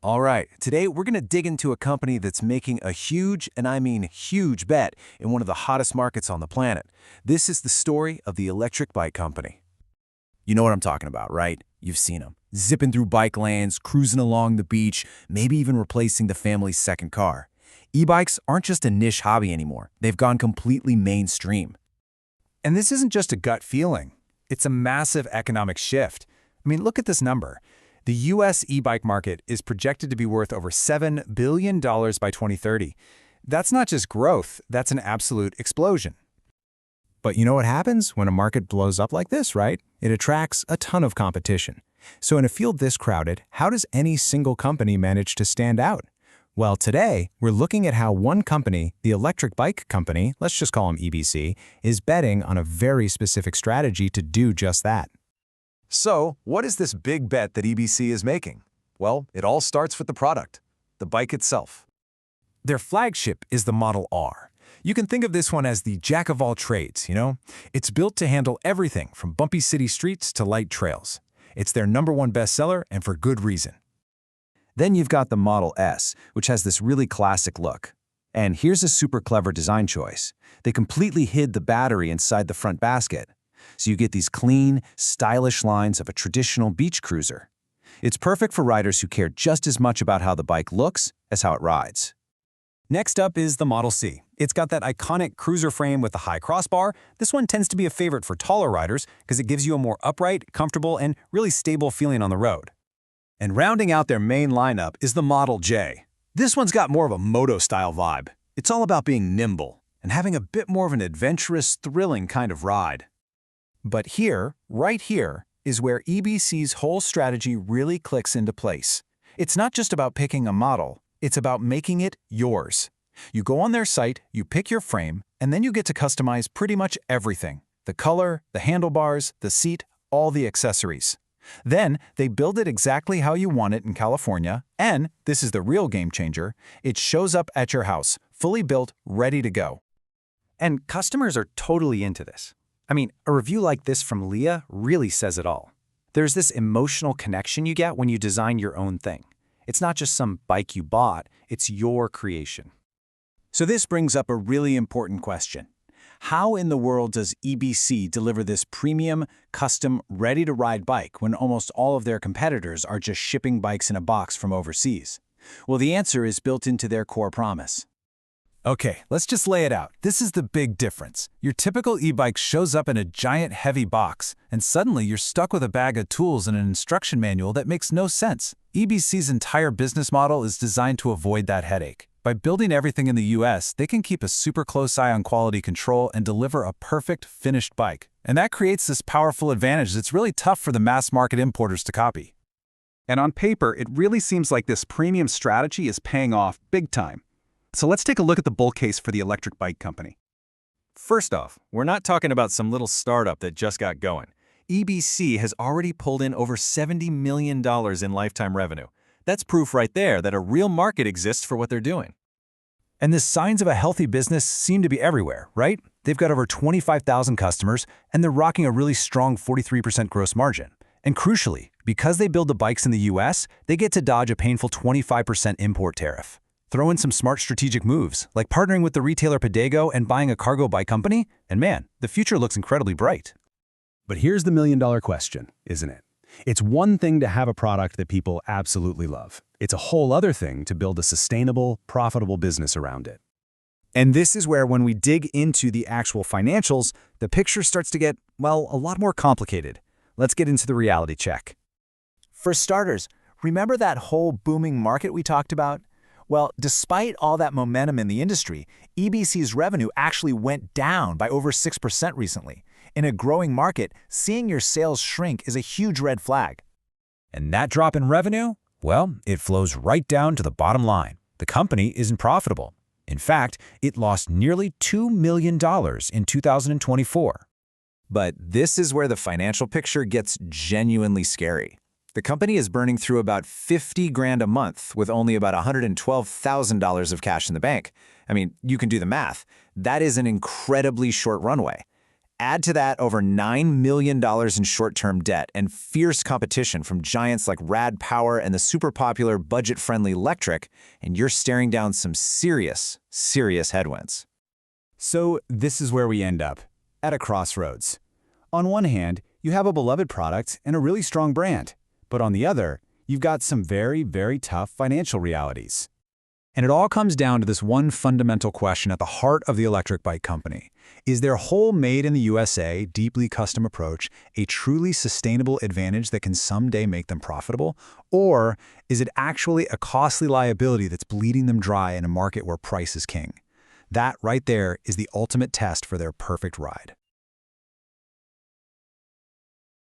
All right, today we're going to dig into a company that's making a huge, and I mean huge, bet in one of the hottest markets on the planet. This is the story of the electric bike company. You know what I'm talking about, right? You've seen them. Zipping through bike lanes, cruising along the beach, maybe even replacing the family's second car. E-bikes aren't just a niche hobby anymore. They've gone completely mainstream. And this isn't just a gut feeling. It's a massive economic shift. I mean, look at this number. The U.S. e-bike market is projected to be worth over $7 billion by 2030. That's not just growth, that's an absolute explosion. But you know what happens when a market blows up like this, right? It attracts a ton of competition. So in a field this crowded, how does any single company manage to stand out? Well, today, we're looking at how one company, the electric bike company, let's just call them EBC, is betting on a very specific strategy to do just that. So, what is this big bet that EBC is making? Well, it all starts with the product, the bike itself. Their flagship is the Model R. You can think of this one as the jack of all trades, you know? It's built to handle everything from bumpy city streets to light trails. It's their #1 bestseller, and for good reason. Then you've got the Model S, which has this really classic look. And here's a super clever design choice. They completely hid the battery inside the front basket. So you get these clean, stylish lines of a traditional beach cruiser. It's perfect for riders who care just as much about how the bike looks as how it rides. Next up is the Model C. It's got that iconic cruiser frame with the high crossbar. This one tends to be a favorite for taller riders because it gives you a more upright, comfortable, and really stable feeling on the road. And rounding out their main lineup is the Model J. This one's got more of a moto-style vibe. It's all about being nimble and having a bit more of an adventurous, thrilling kind of ride. But here, right here, is where EBC's whole strategy really clicks into place. It's not just about picking a model, it's about making it yours. You go on their site, you pick your frame, and then you get to customize pretty much everything. The color, the handlebars, the seat, all the accessories. Then, they build it exactly how you want it in California, and, this is the real game changer, it shows up at your house, fully built, ready to go. And customers are totally into this. I mean, a review like this from Leah really says it all. There's this emotional connection you get when you design your own thing. It's not just some bike you bought, it's your creation. So this brings up a really important question. How in the world does EBC deliver this premium, custom, ready-to-ride bike when almost all of their competitors are just shipping bikes in a box from overseas? Well, the answer is built into their core promise. Okay, let's just lay it out. This is the big difference. Your typical e-bike shows up in a giant heavy box, and suddenly you're stuck with a bag of tools and an instruction manual that makes no sense. EBC's entire business model is designed to avoid that headache. By building everything in the US, they can keep a super close eye on quality control and deliver a perfect, finished bike. And that creates this powerful advantage that's really tough for the mass market importers to copy. And on paper, it really seems like this premium strategy is paying off big time. So let's take a look at the bull case for the electric bike company. First off, we're not talking about some little startup that just got going. EBC has already pulled in over $70 million in lifetime revenue. That's proof right there that a real market exists for what they're doing. And the signs of a healthy business seem to be everywhere, right? They've got over 25,000 customers, and they're rocking a really strong 43% gross margin. And crucially, because they build the bikes in the US, they get to dodge a painful 25% import tariff. Throw in some smart strategic moves, like partnering with the retailer Pedego and buying a cargo bike company, and man, the future looks incredibly bright. But here's the million-dollar question, isn't it? It's one thing to have a product that people absolutely love. It's a whole other thing to build a sustainable, profitable business around it. And this is where, when we dig into the actual financials, the picture starts to get, well, a lot more complicated. Let's get into the reality check. For starters, remember that whole booming market we talked about? Well, despite all that momentum in the industry, EBC's revenue actually went down by over 6% recently. In a growing market, seeing your sales shrink is a huge red flag. And that drop in revenue? Well, it flows right down to the bottom line. The company isn't profitable. In fact, it lost nearly $2 million in 2024. But this is where the financial picture gets genuinely scary. The company is burning through about 50 grand a month with only about $112,000 of cash in the bank. I mean, you can do the math. That is an incredibly short runway. Add to that over $9 million in short-term debt and fierce competition from giants like Rad Power and the super popular budget-friendly Electric, and you're staring down some serious, serious headwinds. So this is where we end up, at a crossroads. On one hand, you have a beloved product and a really strong brand, but on the other, you've got some very, very tough financial realities. And it all comes down to this one fundamental question at the heart of the electric bike company. Is their whole made in the USA, deeply custom approach a truly sustainable advantage that can someday make them profitable? Or is it actually a costly liability that's bleeding them dry in a market where price is king? That right there is the ultimate test for their perfect ride.